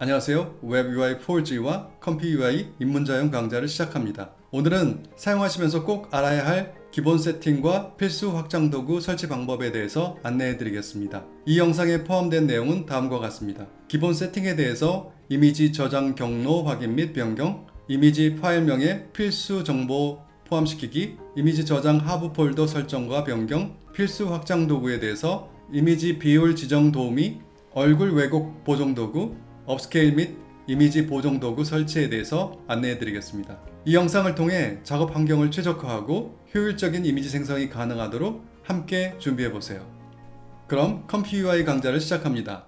안녕하세요. 웹UI 4G와 컴퓨UI 입문자용 강좌를 시작합니다. 오늘은 사용하시면서 꼭 알아야 할 기본 세팅과 필수 확장 도구 설치 방법에 대해서 안내해 드리겠습니다. 이 영상에 포함된 내용은 다음과 같습니다. 기본 세팅에 대해서 이미지 저장 경로 확인 및 변경, 이미지 파일명에 필수 정보 포함시키기, 이미지 저장 하부 폴더 설정과 변경, 필수 확장 도구에 대해서 이미지 비율 지정 도우미, 얼굴 왜곡 보정 도구, 업스케일 및 이미지 보정 도구 설치에 대해서 안내해 드리겠습니다. 이 영상을 통해 작업 환경을 최적화하고 효율적인 이미지 생성이 가능하도록 함께 준비해 보세요. 그럼 컴퓨UI 강좌를 시작합니다.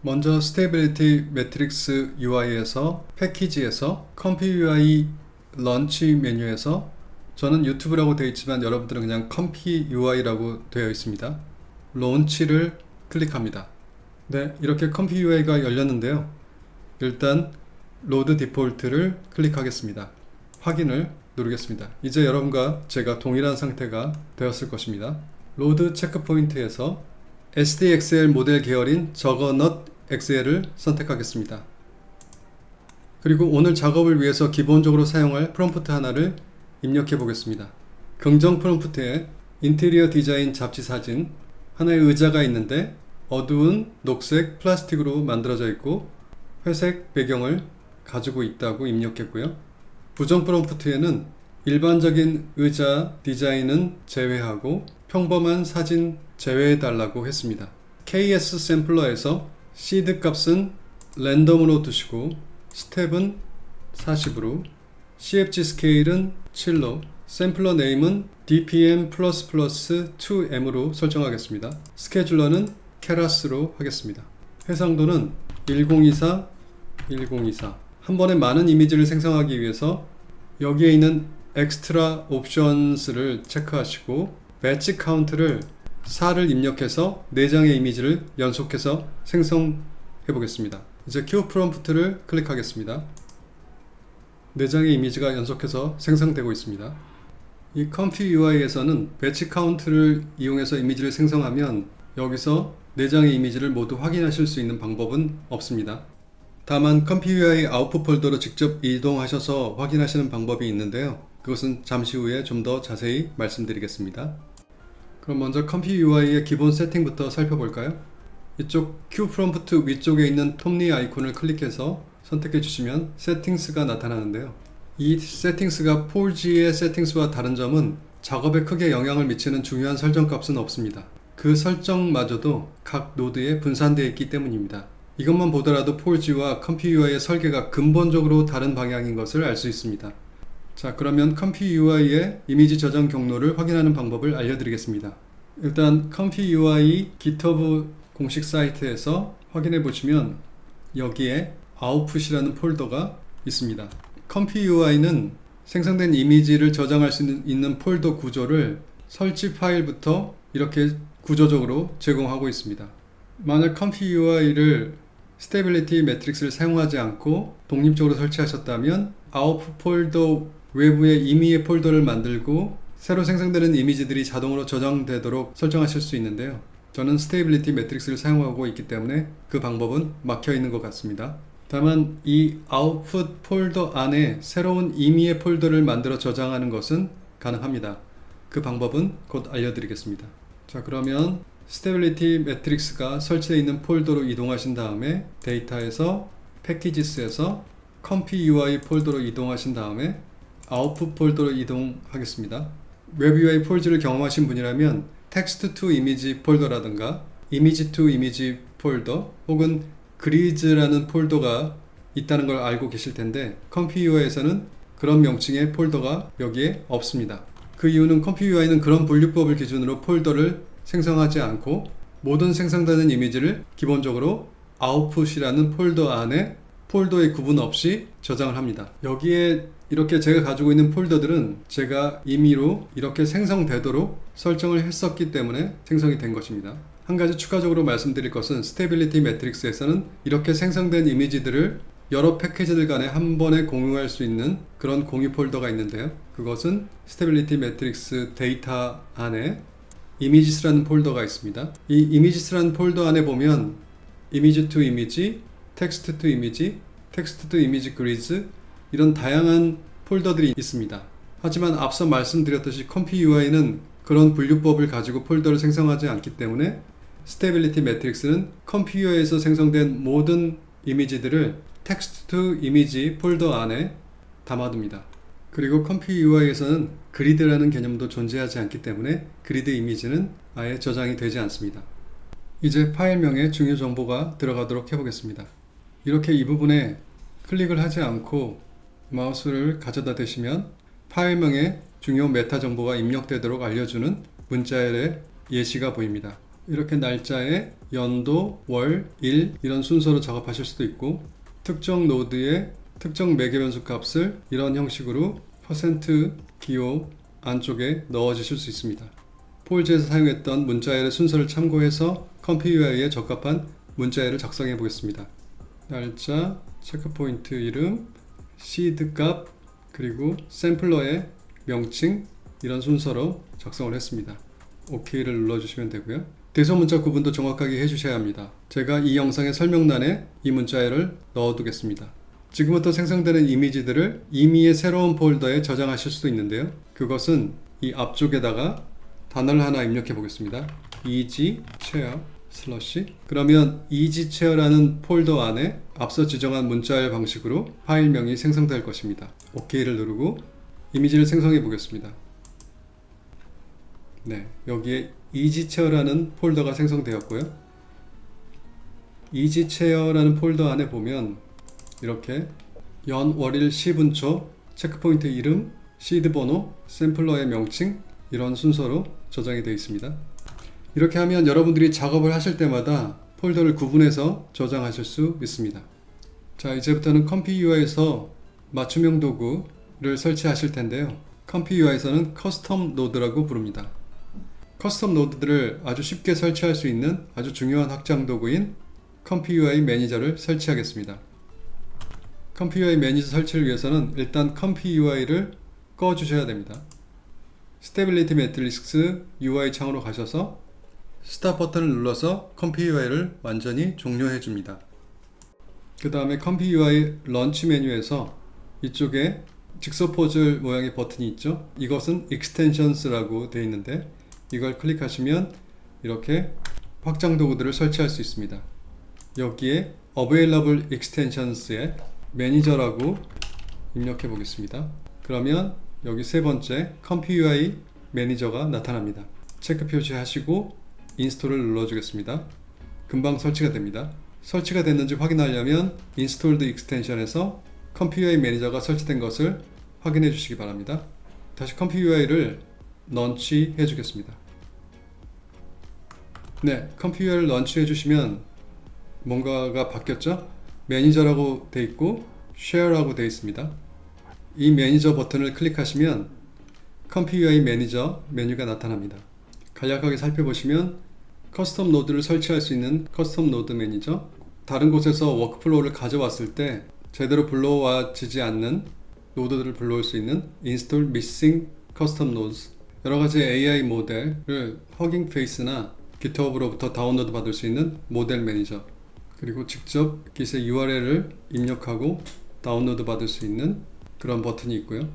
먼저 스테이빌리티 매트릭스 UI에서 패키지에서 컴퓨UI 런치 메뉴에서 저는 유튜브라고 되어 있지만 여러분들은 그냥 컴퓨UI라고 되어 있습니다. 론치를 클릭합니다. 네, 이렇게 컴퓨UI가 열렸는데요. 일단 로드 디폴트를 클릭하겠습니다. 확인을 누르겠습니다. 이제 여러분과 제가 동일한 상태가 되었을 것입니다. 로드 체크 포인트에서 SDXL 모델 계열인 저거넛 XL을 선택하겠습니다. 그리고 오늘 작업을 위해서 기본적으로 사용할 프롬프트 하나를 입력해 보겠습니다. 긍정 프롬프트에 인테리어 디자인 잡지 사진, 하나의 의자가 있는데 어두운 녹색 플라스틱으로 만들어져 있고 회색 배경을 가지고 있다고 입력했고요. 부정 프롬프트에는 일반적인 의자 디자인은 제외하고 평범한 사진 제외해 달라고 했습니다. KS 샘플러에서 시드 값은 랜덤으로 두시고 스텝은 40으로, CFG 스케일은 7로, 샘플러 네임은 DPM++2M으로 설정하겠습니다. 스케줄러는 케라스로 하겠습니다. 해상도는 1024, 1024. 한 번에 많은 이미지를 생성하기 위해서 여기에 있는 엑스트라 옵션스를 체크하시고 배치 카운트를 4를 입력해서 4장의 이미지를 연속해서 생성해 보겠습니다. 이제 큐 프롬프트를 클릭하겠습니다. 4장의 이미지가 연속해서 생성되고 있습니다. 이 컴퓨UI에서는 배치 카운트를 이용해서 이미지를 생성하면 여기서 4장의 이미지를 모두 확인하실 수 있는 방법은 없습니다. 다만 컴퓨UI 아웃풋 폴더로 직접 이동하셔서 확인하시는 방법이 있는데요. 그것은 잠시 후에 좀 더 자세히 말씀드리겠습니다. 그럼 먼저 컴퓨UI의 기본 세팅부터 살펴볼까요? 이쪽 큐 프롬프트 위쪽에 있는 톱니 아이콘을 클릭해서 선택해 주시면 세팅스가 나타나는데요. 이 세팅스가 4G의 세팅스와 다른 점은 작업에 크게 영향을 미치는 중요한 설정 값은 없습니다. 그 설정마저도 각 노드에 분산되어 있기 때문입니다. 이것만 보더라도 4G와 컴퓨UI의 설계가 근본적으로 다른 방향인 것을 알 수 있습니다. 자, 그러면 컴퓨UI의 이미지 저장 경로를 확인하는 방법을 알려드리겠습니다. 일단 컴퓨UI GitHub 공식 사이트에서 확인해 보시면 여기에 아웃풋이라는 폴더가 있습니다. 컴퓨UI는 생성된 이미지를 저장할 수 있는 폴더 구조를 설치 파일부터 이렇게 구조적으로 제공하고 있습니다. 만약 컴퓨UI를 스테빌리티 매트릭스를 사용하지 않고 독립적으로 설치하셨다면 아웃풋 폴더 외부에 임의의 폴더를 만들고 새로 생성되는 이미지들이 자동으로 저장되도록 설정하실 수 있는데요. 저는 스테빌리티 매트릭스를 사용하고 있기 때문에 그 방법은 막혀 있는 것 같습니다. 다만 이 아웃풋 폴더 안에 새로운 임의의 폴더를 만들어 저장하는 것은 가능합니다. 그 방법은 곧 알려드리겠습니다. 자, 그러면 스테빌리티 매트릭스가 설치되어 있는 폴더로 이동하신 다음에 데이터에서 패키지스에서 컴퓨UI 폴더로 이동하신 다음에 아웃풋 폴더로 이동하겠습니다. 웹UI 4G를 경험하신 분이라면 텍스트 투 이미지 폴더라든가 이미지 투 이미지 폴더 혹은 그리즈라는 폴더가 있다는 걸 알고 계실 텐데 컴퓨UI에서는 그런 명칭의 폴더가 여기에 없습니다. 그 이유는 컴퓨UI는 그런 분류법을 기준으로 폴더를 생성하지 않고 모든 생성되는 이미지를 기본적으로 아웃풋이라는 폴더 안에 폴더의 구분 없이 저장을 합니다. 여기에 이렇게 제가 가지고 있는 폴더들은 제가 임의로 이렇게 생성되도록 설정을 했었기 때문에 생성이 된 것입니다. 한 가지 추가적으로 말씀드릴 것은 스테빌리티 매트릭스에서는 이렇게 생성된 이미지들을 여러 패키지들 간에 한 번에 공유할 수 있는 그런 공유 폴더가 있는데요. 그것은 스테빌리티 매트릭스 데이터 안에 이미지스라는 폴더가 있습니다. 이 이미지스라는 폴더 안에 보면 이미지 투 이미지, 텍스트 투 이미지, 텍스트 투 이미지 그리즈 이런 다양한 폴더들이 있습니다. 하지만 앞서 말씀드렸듯이 컴피 UI는 그런 분류법을 가지고 폴더를 생성하지 않기 때문에 스테빌리티 매트릭스는 컴피 UI에서 생성된 모든 이미지들을 텍스트 투 이미지 폴더 안에 담아둡니다. 그리고 컴피 UI에서는 그리드라는 개념도 존재하지 않기 때문에 그리드 이미지는 아예 저장이 되지 않습니다. 이제 파일명에 중요 정보가 들어가도록 해보겠습니다. 이렇게 이 부분에 클릭을 하지 않고 마우스를 가져다 대시면 파일명에 중요 메타 정보가 입력되도록 알려주는 문자열의 예시가 보입니다. 이렇게 날짜에 연도, 월, 일 이런 순서로 작업하실 수도 있고 특정 노드의 특정 매개변수 값을 이런 형식으로 %기호 안쪽에 넣어 주실 수 있습니다. 폴즈에서 사용했던 문자열의 순서를 참고해서 컴피 UI에 적합한 문자열을 작성해 보겠습니다. 날짜, 체크포인트 이름, 시드 값, 그리고 샘플러의 명칭 이런 순서로 작성을 했습니다. OK를 눌러주시면 되고요. 대소문자 구분도 정확하게 해주셔야 합니다. 제가 이 영상의 설명란에 이 문자열을 넣어두겠습니다. 지금부터 생성되는 이미지들을 이미의 새로운 폴더에 저장하실 수도 있는데요. 그것은 이 앞쪽에다가 단어를 하나 입력해 보겠습니다. easychair 그러면 easychair라는 폴더 안에 앞서 지정한 문자열 방식으로 파일명이 생성될 것입니다. OK를 누르고 이미지를 생성해 보겠습니다. 네, 여기에 easychair라는 폴더가 생성되었고요. easychair라는 폴더 안에 보면 이렇게 연, 월일, 시분초, 체크포인트 이름, 시드 번호, 샘플러의 명칭 이런 순서로 저장이 되어 있습니다. 이렇게 하면 여러분들이 작업을 하실 때마다 폴더를 구분해서 저장하실 수 있습니다. 자, 이제부터는 컴피 UI에서 맞춤형 도구를 설치하실 텐데요. 컴피 UI에서는 커스텀 노드라고 부릅니다. 커스텀 노드들을 아주 쉽게 설치할 수 있는 아주 중요한 확장 도구인 컴피 UI 매니저를 설치하겠습니다. 컴피 UI 매니저 설치를 위해서는 일단 컴피 UI를 꺼 주셔야 됩니다. 스테빌리티 매트릭스 UI 창으로 가셔서 스탑 버튼을 눌러서 컴피 UI를 완전히 종료해 줍니다. 그 다음에 컴피 UI 런치 메뉴에서 이쪽에 직소 포즐 모양의 버튼이 있죠. 이것은 Extensions라고 되어 있는데 이걸 클릭하시면 이렇게 확장 도구들을 설치할 수 있습니다. 여기에 Available Extensions에 매니저라고 입력해 보겠습니다. 그러면 여기 세 번째 컴피 UI 매니저가 나타납니다. 체크 표시하시고 인스톨을 눌러주겠습니다. 금방 설치가 됩니다. 설치가 됐는지 확인하려면 Installed Extension에서 컴피 UI 매니저가 설치된 것을 확인해 주시기 바랍니다. 다시 컴피 UI를 런치 해주겠습니다. 네, 컴피 UI를 런치 해주시면 뭔가가 바뀌었죠? 매니저라고 되어 있고 Share라고 되어 있습니다. 이 매니저 버튼을 클릭하시면 컴피 UI 매니저 메뉴가 나타납니다. 간략하게 살펴보시면 커스텀 노드를 설치할 수 있는 커스텀 노드 매니저, 다른 곳에서 워크플로우를 가져왔을 때 제대로 불러와지지 않는 노드들을 불러올 수 있는 Install Missing Custom Nodes, 여러가지 AI 모델을 허깅 페이스나 GitHub으로부터 다운로드 받을 수 있는 모델 매니저, 그리고 직접 Git의 URL을 입력하고 다운로드 받을 수 있는 그런 버튼이 있고요.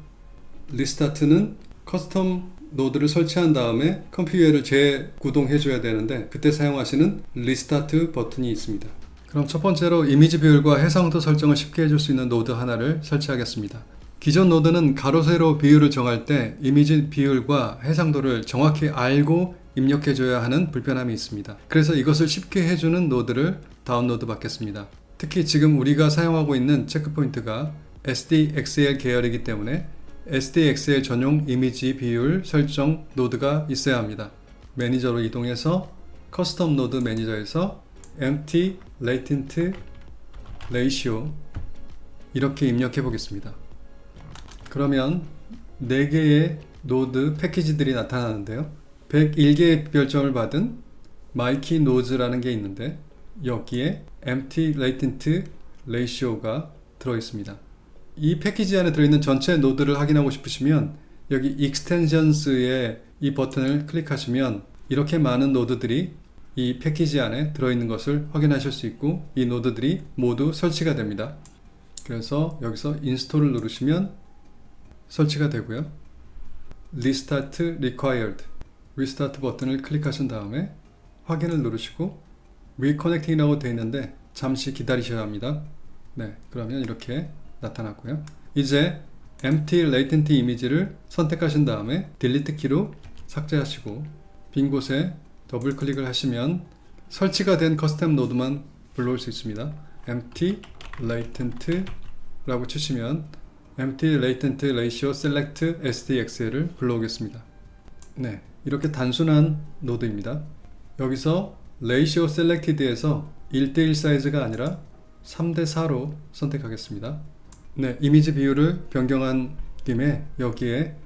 리스타트는 커스텀 노드를 설치한 다음에 컴피 UI를 재구동해 줘야 되는데 그때 사용하시는 리스타트 버튼이 있습니다. 그럼 첫 번째로 이미지 비율과 해상도 설정을 쉽게 해줄 수 있는 노드 하나를 설치하겠습니다. 기존 노드는 가로 세로 비율을 정할 때 이미지 비율과 해상도를 정확히 알고 입력해 줘야 하는 불편함이 있습니다. 그래서 이것을 쉽게 해주는 노드를 다운로드 받겠습니다. 특히 지금 우리가 사용하고 있는 체크포인트가 SDXL 계열이기 때문에 SDXL 전용 이미지 비율 설정 노드가 있어야 합니다. 매니저로 이동해서 커스텀 노드 매니저에서 empty latent ratio 이렇게 입력해 보겠습니다. 그러면 4개의 노드 패키지들이 나타나는데요. 101개의 별점을 받은 마이키 노즈라는 게 있는데 여기에 empty latent ratio가 들어있습니다. 이 패키지 안에 들어있는 전체 노드를 확인하고 싶으시면 여기 Extensions의 이 버튼을 클릭하시면 이렇게 많은 노드들이 이 패키지 안에 들어있는 것을 확인하실 수 있고 이 노드들이 모두 설치가 됩니다. 그래서 여기서 인스톨을 누르시면 설치가 되고요. Restart Required 리스타트 버튼을 클릭하신 다음에 확인을 누르시고 Reconnecting이라고 되어 있는데 잠시 기다리셔야 합니다. 네, 그러면 이렇게 나타났고요. 이제 Empty Latent 이미지를 선택하신 다음에 Delete 키로 삭제하시고 빈 곳에 더블 클릭을 하시면 설치가 된 커스텀 노드만 불러올 수 있습니다. Empty Latent 라고 치시면 Empty Latent Ratio Select SDXL을 불러오겠습니다. 네, 이렇게 단순한 노드입니다. 여기서 Ratio Selected에서 1대1 사이즈가 아니라 3대4로 선택하겠습니다. 네, 이미지 비율을 변경한 김에 여기에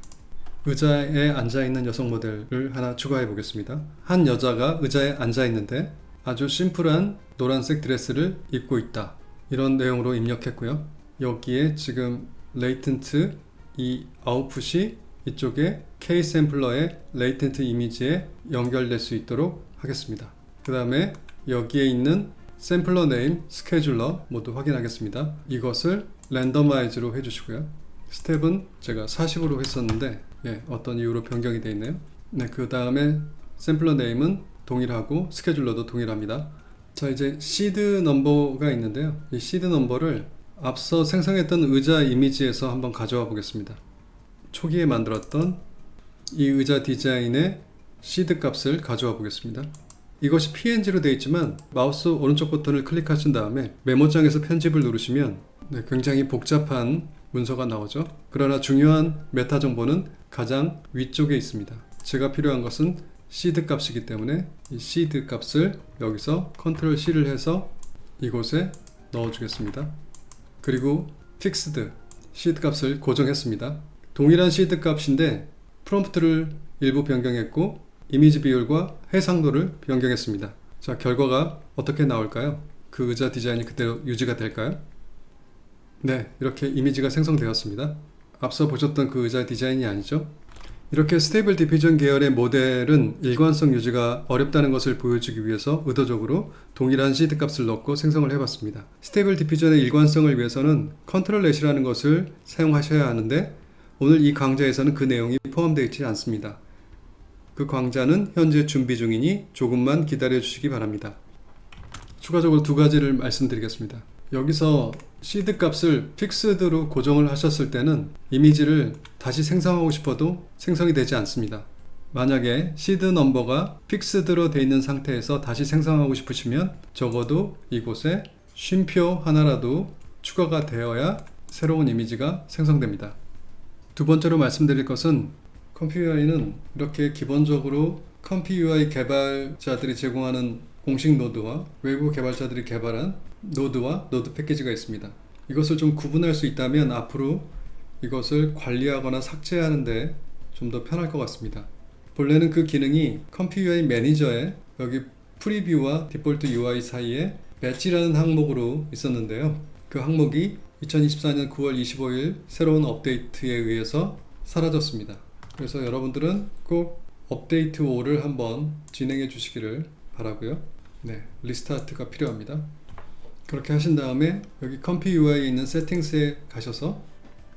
의자에 앉아있는 여성 모델을 하나 추가해 보겠습니다. 한 여자가 의자에 앉아 있는데 아주 심플한 노란색 드레스를 입고 있다. 이런 내용으로 입력했고요. 여기에 지금 레이텐트 이 아웃풋이 이쪽에 K 샘플러의 레이텐트 이미지에 연결될 수 있도록 하겠습니다. 그 다음에 여기에 있는 샘플러 네임, 스케줄러 모두 확인하겠습니다. 이것을 랜더마이즈로 해주시고요. 스텝은 제가 40으로 했었는데 어떤 이유로 변경이 되어 있네요. 네, 그 다음에 샘플러 네임은 동일하고 스케줄러도 동일합니다. 자, 이제 시드 넘버가 있는데요. 이 시드 넘버를 앞서 생성했던 의자 이미지에서 한번 가져와 보겠습니다. 초기에 만들었던 이 의자 디자인의 시드 값을 가져와 보겠습니다. 이것이 PNG로 되어 있지만 마우스 오른쪽 버튼을 클릭하신 다음에 메모장에서 편집을 누르시면 굉장히 복잡한 문서가 나오죠. 그러나 중요한 메타 정보는 가장 위쪽에 있습니다. 제가 필요한 것은 시드 값이기 때문에 이 시드 값을 여기서 컨트롤 C를 해서 이곳에 넣어 주겠습니다. 그리고 픽스드 시드 값을 고정했습니다. 동일한 시드 값인데 프롬프트를 일부 변경했고 이미지 비율과 해상도를 변경했습니다. 자, 결과가 어떻게 나올까요? 그 의자 디자인이 그대로 유지가 될까요? 네, 이렇게 이미지가 생성되었습니다. 앞서 보셨던 그 의자 디자인이 아니죠? 이렇게 스테이블 디퓨전 계열의 모델은 일관성 유지가 어렵다는 것을 보여주기 위해서 의도적으로 동일한 시드 값을 넣고 생성을 해봤습니다. 스테이블 디퓨전의 일관성을 위해서는 컨트롤 넷이라는 것을 사용하셔야 하는데 오늘 이 강좌에서는 그 내용이 포함되어 있지 않습니다. 그 강좌는 현재 준비 중이니 조금만 기다려 주시기 바랍니다. 추가적으로 두 가지를 말씀드리겠습니다. 여기서 시드 값을 픽스드로 고정을 하셨을 때는 이미지를 다시 생성하고 싶어도 생성이 되지 않습니다. 만약에 시드 넘버가 픽스드로 되어 있는 상태에서 다시 생성하고 싶으시면 적어도 이곳에 쉼표 하나라도 추가가 되어야 새로운 이미지가 생성됩니다. 두 번째로 말씀드릴 것은 컴퓨UI는 이렇게 기본적으로 컴퓨UI 개발자들이 제공하는 공식 노드와 외부 개발자들이 개발한 노드와 노드 패키지가 있습니다. 이것을 좀 구분할 수 있다면 앞으로 이것을 관리하거나 삭제하는데 좀 더 편할 것 같습니다. 본래는 그 기능이 컴퓨UI 매니저에 여기 프리뷰와 디폴트 UI 사이에 배지라는 항목으로 있었는데요. 그 항목이 2024년 9월 25일 새로운 업데이트에 의해서 사라졌습니다. 그래서 여러분들은 꼭 업데이트 5를 한번 진행해 주시기를 바라고요. 네, 리스타트가 필요합니다. 그렇게 하신 다음에 여기 컴퓨UI에 있는 세팅스에 가셔서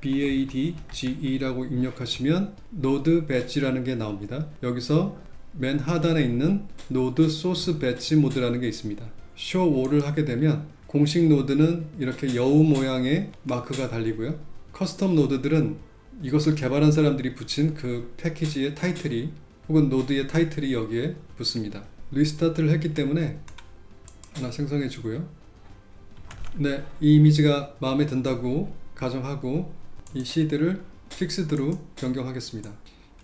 BADGE라고 입력하시면 노드 배지라는 게 나옵니다. 여기서 맨 하단에 있는 노드 소스 배지 모드라는 게 있습니다. Show All을 하게 되면 공식 노드는 이렇게 여우 모양의 마크가 달리고요. 커스텀 노드들은 이것을 개발한 사람들이 붙인 그 패키지의 타이틀이 혹은 노드의 타이틀이 여기에 붙습니다. 리스타트를 했기 때문에 하나 생성해 주고요. 네, 이 이미지가 마음에 든다고 가정하고 이 시드를 픽스드로 변경하겠습니다.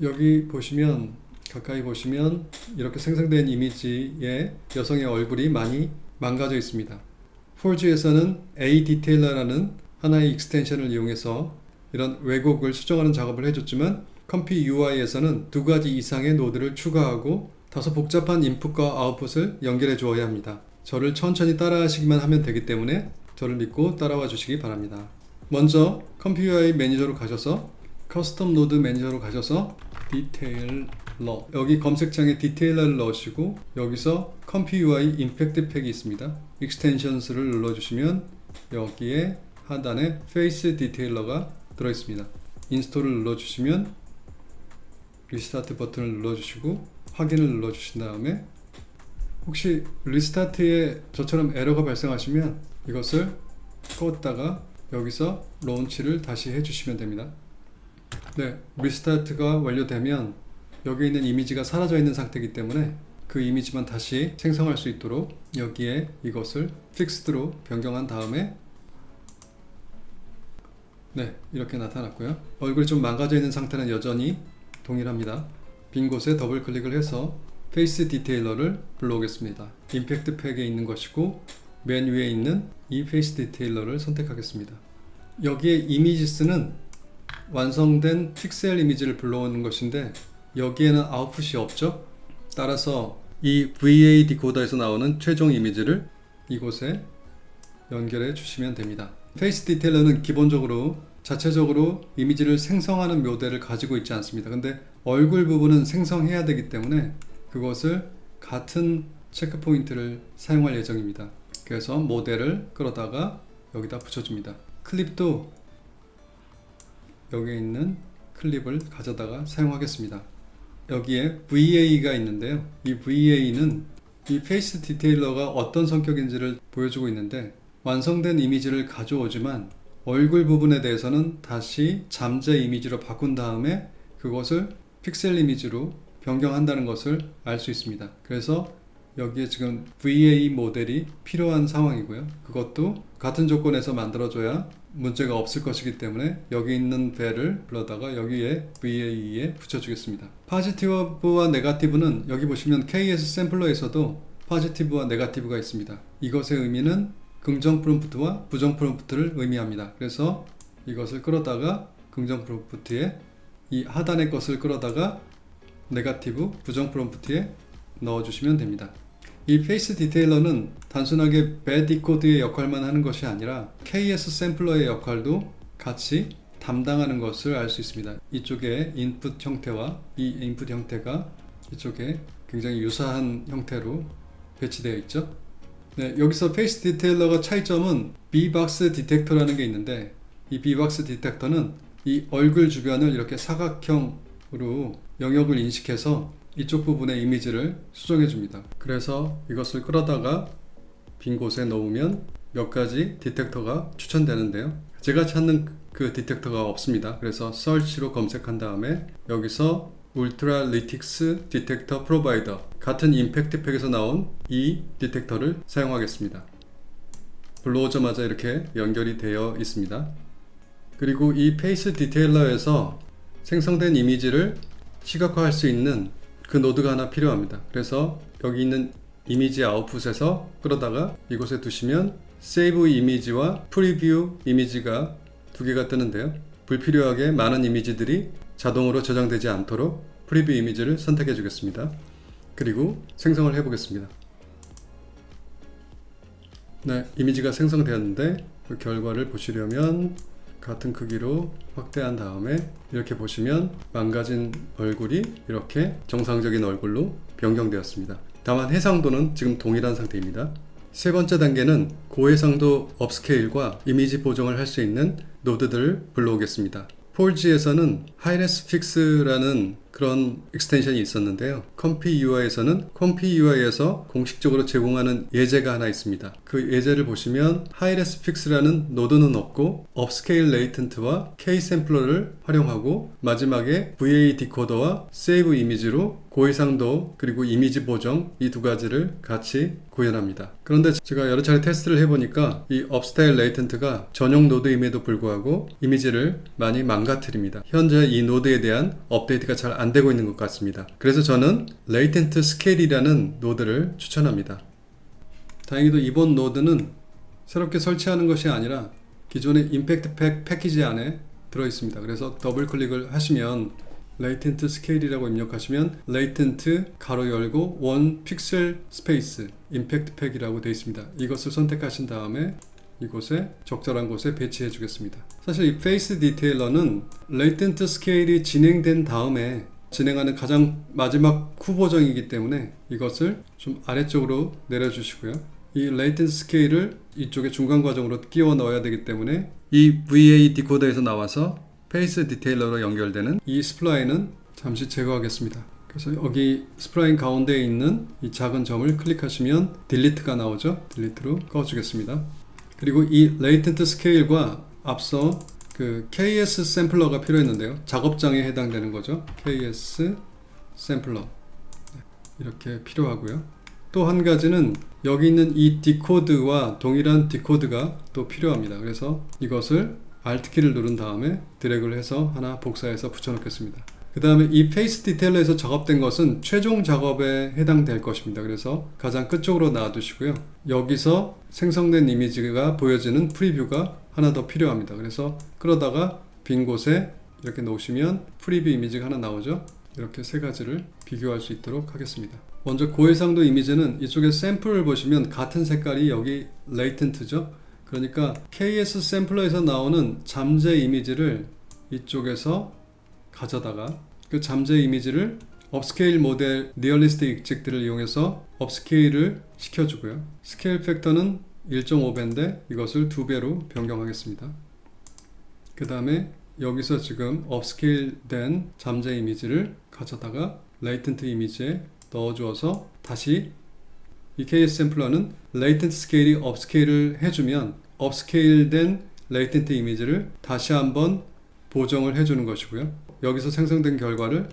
여기 보시면 가까이 보시면 이렇게 생성된 이미지에 여성의 얼굴이 많이 망가져 있습니다. 4G에서는 A 디테일러라는 하나의 익스텐션을 이용해서 이런 왜곡을 수정하는 작업을 해줬지만 컴퓨UI에서는 두 가지 이상의 노드를 추가하고 다소 복잡한 인풋과 아웃풋을 연결해 주어야 합니다. 저를 천천히 따라 하시기만 하면 되기 때문에 저를 믿고 따라와 주시기 바랍니다. 먼저 컴퓨UI 매니저로 가셔서 커스텀 노드 매니저로 가셔서 디테일 여기 검색창에 디테일러를 넣으시고 여기서 컴퓨UI 임팩트 팩이 있습니다. 익스텐션스를 눌러주시면 여기에 하단에 페이스 디테일러가 들어있습니다. 인스톨을 눌러주시면 리스타트 버튼을 눌러주시고 확인을 눌러주신 다음에 혹시 리스타트에 저처럼 에러가 발생하시면 이것을 껐다가 여기서 론치를 다시 해주시면 됩니다. 네, 리스타트가 완료되면 여기 있는 이미지가 사라져 있는 상태이기 때문에 그 이미지만 다시 생성할 수 있도록 여기에 이것을 픽스드로 변경한 다음에 네, 이렇게 나타났고요. 얼굴이 좀 망가져 있는 상태는 여전히 동일합니다. 빈 곳에 더블 클릭을 해서 페이스 디테일러를 불러오겠습니다. 임팩트 팩에 있는 것이고 맨 위에 있는 이 페이스 디테일러를 선택하겠습니다. 여기에 이미지스는 완성된 픽셀 이미지를 불러오는 것인데 여기에는 아웃풋이 없죠. 따라서 이 VA 디코더에서 나오는 최종 이미지를 이곳에 연결해 주시면 됩니다. 페이스 디테일러는 기본적으로 자체적으로 이미지를 생성하는 모델을 가지고 있지 않습니다. 근데 얼굴 부분은 생성해야 되기 때문에 그것을 같은 체크 포인트를 사용할 예정입니다. 그래서 모델을 끌어다가 여기다 붙여줍니다. 클립도 여기에 있는 클립을 가져다가 사용하겠습니다. 여기에 VA가 있는데요. 이 VA는 이 페이스 디테일러가 어떤 성격인지를 보여주고 있는데 완성된 이미지를 가져오지만 얼굴 부분에 대해서는 다시 잠재 이미지로 바꾼 다음에 그것을 픽셀 이미지로 변경한다는 것을 알 수 있습니다. 그래서 여기에 지금 VA 모델이 필요한 상황이고요. 그것도 같은 조건에서 만들어줘야 문제가 없을 것이기 때문에 여기 있는 벨을 불러다가 여기에 VA에 붙여주겠습니다. 포지티브와 네거티브는 여기 보시면 KS 샘플러에서도 포지티브와 네거티브가 있습니다. 이것의 의미는 긍정 프롬프트와 부정 프롬프트를 의미합니다. 그래서 이것을 끌어다가 긍정 프롬프트에 이 하단의 것을 끌어다가 네거티브 부정 프롬프트에 넣어주시면 됩니다. 이 페이스 디테일러는 단순하게 배 디코드의 역할만 하는 것이 아니라 KS 샘플러의 역할도 같이 담당하는 것을 알 수 있습니다. 이쪽에 인풋 형태와 이 인풋 형태가 이쪽에 굉장히 유사한 형태로 배치되어 있죠. 네, 여기서 페이스 디테일러가 차이점은 B박스 디텍터라는 게 있는데 이 B박스 디텍터는 이 얼굴 주변을 이렇게 사각형으로 영역을 인식해서 이쪽 부분의 이미지를 수정해 줍니다. 그래서 이것을 끌어다가 빈 곳에 넣으면 몇 가지 디텍터가 추천되는데요. 제가 찾는 그 디텍터가 없습니다. 그래서 search로 검색한 다음에 여기서 울트라 리틱스 디텍터 프로바이더 같은 임팩트 팩에서 나온 이 디텍터를 사용하겠습니다. 불러오자마자 이렇게 연결이 되어 있습니다. 그리고 이 페이스 디테일러에서 생성된 이미지를 시각화할 수 있는 그 노드가 하나 필요합니다. 그래서 여기 있는 이미지 아웃풋에서 끌어다가 이곳에 두시면 세이브 이미지와 프리뷰 이미지가 두 개가 뜨는데요. 불필요하게 많은 이미지들이 자동으로 저장되지 않도록 프리뷰 이미지를 선택해 주겠습니다. 그리고 생성을 해 보겠습니다. 네, 이미지가 생성되었는데 그 결과를 보시려면 같은 크기로 확대한 다음에 이렇게 보시면 망가진 얼굴이 이렇게 정상적인 얼굴로 변경되었습니다. 다만 해상도는 지금 동일한 상태입니다. 세 번째 단계는 고해상도 업스케일과 이미지 보정을 할 수 있는 노드들을 불러오겠습니다. 폴지에서는 하이레스픽스라는 그런 익스텐션이 있었는데요. 컴피UI에서는 컴피UI에서 공식적으로 제공하는 예제가 하나 있습니다. 그 예제를 보시면 하이레스픽스라는 노드는 없고 업스케일 레이턴트와 K-샘플러를 활용하고 마지막에 VA 디코더와 세이브 이미지로 고해상도 그리고 이미지 보정 이 두 가지를 같이 구현합니다. 그런데 제가 여러 차례 테스트를 해보니까 이 업스케일 레이턴트가 전용 노드임에도 불구하고 이미지를 많이 망가뜨립니다. 현재 이 노드에 대한 업데이트가 잘 안 되고 있는 것 같습니다. 그래서 저는 레이턴트 스케일이라는 노드를 추천합니다. 다행히도 이번 노드는 새롭게 설치하는 것이 아니라 기존의 임팩트 팩 패키지 안에 들어있습니다. 그래서 더블 클릭을 하시면 레이턴트 스케일이라고 입력하시면 레이턴트 가로 열고 1 픽셀 스페이스 임팩트 팩이라고 되어 있습니다. 이것을 선택하신 다음에 이곳에 적절한 곳에 배치해 주겠습니다. 사실 이 페이스 디테일러는 레이턴트 스케일이 진행된 다음에 진행하는 가장 마지막 후보정이기 때문에 이것을 좀 아래쪽으로 내려주시고요. 이 레이텐스 스케일을 이쪽에 중간 과정으로 끼워 넣어야 되기 때문에 이 VA 디코더에서 나와서 페이스 디테일러로 연결되는 이 스플라인은 잠시 제거하겠습니다. 그래서 여기 스플라인 가운데에 있는 이 작은 점을 클릭하시면 딜리트가 나오죠. 딜리트로 꺼주겠습니다. 그리고 이 레이텐트 스케일과 앞서 그 KS 샘플러가 필요했는데요. 작업장에 해당되는 거죠. KS 샘플러 이렇게 필요하고요. 또 한 가지는 여기 있는 이 디코드와 동일한 디코드가 또 필요합니다. 그래서 이것을 Alt키를 누른 다음에 드래그를 해서 하나 복사해서 붙여놓겠습니다. 그 다음에 이 페이스 디테일러에서 작업된 것은 최종 작업에 해당될 것입니다. 그래서 가장 끝쪽으로 놔두시고요. 여기서 생성된 이미지가 보여지는 프리뷰가 하나 더 필요합니다. 그래서 끌어다가 빈 곳에 이렇게 놓으시면 프리뷰 이미지가 하나 나오죠. 이렇게 세 가지를 비교할 수 있도록 하겠습니다. 먼저 고해상도 이미지는 이쪽에 샘플을 보시면 같은 색깔이 여기 레이텐트죠. 그러니까 KS 샘플러에서 나오는 잠재 이미지를 이쪽에서 가져다가 그 잠재 이미지를 업스케일 모델 리얼리스틱 익젝트를 이용해서 업스케일을 시켜주고요. 스케일 팩터는 1.5배인데 이것을 2배로 변경하겠습니다. 그 다음에 여기서 지금 업스케일 된 잠재 이미지를 가져다가 레이텐트 이미지에 넣어주어서 다시 이 KS 샘플러는 레이텐트 스케일이 업스케일을 해주면 업스케일 된 레이텐트 이미지를 다시 한번 보정을 해주는 것이고요. 여기서 생성된 결과를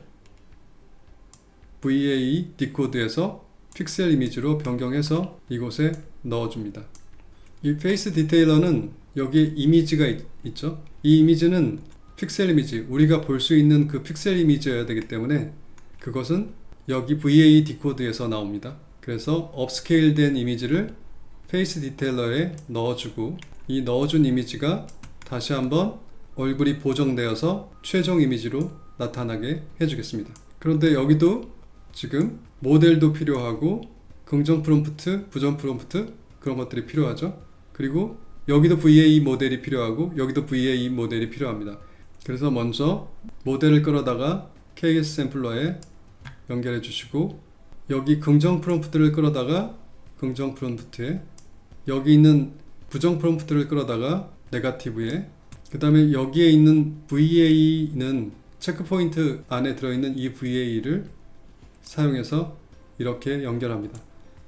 VA 디코드에서 픽셀 이미지로 변경해서 이곳에 넣어줍니다. 이 페이스 디테일러는 여기에 이미지가 있죠. 이 이미지는 픽셀 이미지, 우리가 볼 수 있는 그 픽셀 이미지여야 되기 때문에 그것은 여기 VA 디코드에서 나옵니다. 그래서 업스케일 된 이미지를 페이스 디테일러에 넣어주고 이 넣어준 이미지가 다시 한번 얼굴이 보정되어서 최종 이미지로 나타나게 해주겠습니다. 그런데 여기도 지금 모델도 필요하고 긍정 프롬프트, 부정 프롬프트 그런 것들이 필요하죠. 그리고 여기도 VA 모델이 필요하고 여기도 VA 모델이 필요합니다. 그래서 먼저 모델을 끌어다가 KS 샘플러에 연결해 주시고 여기 긍정 프롬프트를 끌어다가 긍정 프롬프트에 여기 있는 부정 프롬프트를 끌어다가 네거티브에 그 다음에 여기에 있는 VA는 체크포인트 안에 들어있는 이 VA를 사용해서 이렇게 연결합니다.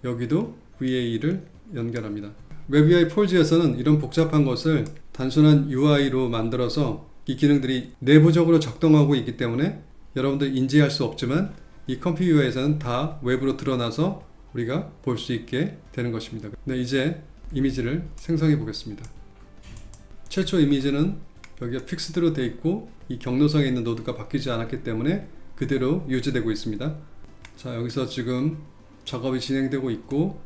여기도 VA를 연결합니다. 웹UI 폴즈에서는 이런 복잡한 것을 단순한 UI로 만들어서 이 기능들이 내부적으로 작동하고 있기 때문에 여러분들 인지할 수 없지만 이 컴퓨터에서는 다 외부로 드러나서 우리가 볼 수 있게 되는 것입니다. 네, 이제 이미지를 생성해 보겠습니다. 최초 이미지는 여기가 픽스드로 되어 있고 이 경로상에 있는 노드가 바뀌지 않았기 때문에 그대로 유지되고 있습니다. 자, 여기서 지금 작업이 진행되고 있고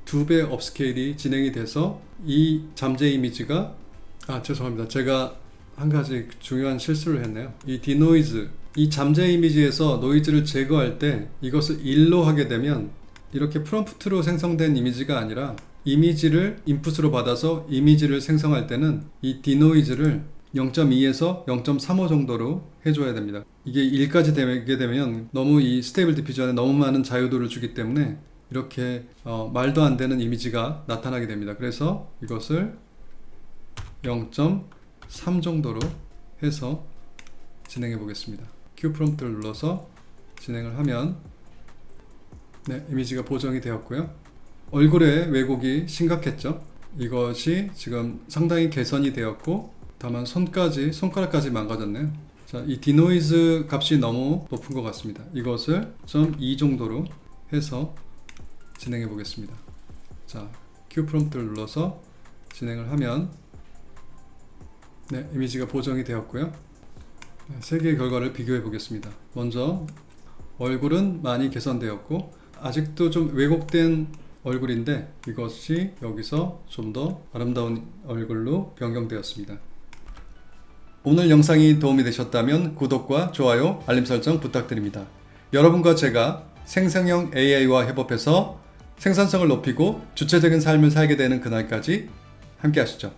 2배 업스케일이 진행이 돼서 이 잠재 이미지가 죄송합니다. 제가 한 가지 중요한 실수를 했네요. 이 디노이즈, 이 잠재 이미지에서 노이즈를 제거할 때 이것을 1로 하게 되면 이렇게 프롬프트로 생성된 이미지가 아니라 이미지를 인풋으로 받아서 이미지를 생성할 때는 이 디노이즈를 0.2에서 0.35 정도로 해줘야 됩니다. 이게 1까지 되게 되면 너무 이 스테이블 디퓨전에 너무 많은 자유도를 주기 때문에 이렇게 말도 안 되는 이미지가 나타나게 됩니다. 그래서 이것을 0.3 정도로 해서 진행해 보겠습니다. Q 프롬프트를 눌러서 진행을 하면 네, 이미지가 보정이 되었고요. 얼굴의 왜곡이 심각했죠. 이것이 지금 상당히 개선이 되었고 다만 손가락까지 망가졌네요. 자, 이 디노이즈 값이 너무 높은 것 같습니다. 이것을 0.2 정도로 해서 진행해 보겠습니다. 자, Q 프롬프트를 눌러서 진행을 하면 네, 이미지가 보정이 되었고요. 네, 세 개의 결과를 비교해 보겠습니다. 먼저 얼굴은 많이 개선되었고 아직도 좀 왜곡된 얼굴인데 이것이 여기서 좀 더 아름다운 얼굴로 변경되었습니다. 오늘 영상이 도움이 되셨다면 구독과 좋아요, 알림 설정 부탁드립니다. 여러분과 제가 생성형 AI와 협업해서 생산성을 높이고 주체적인 삶을 살게 되는 그날까지 함께 하시죠.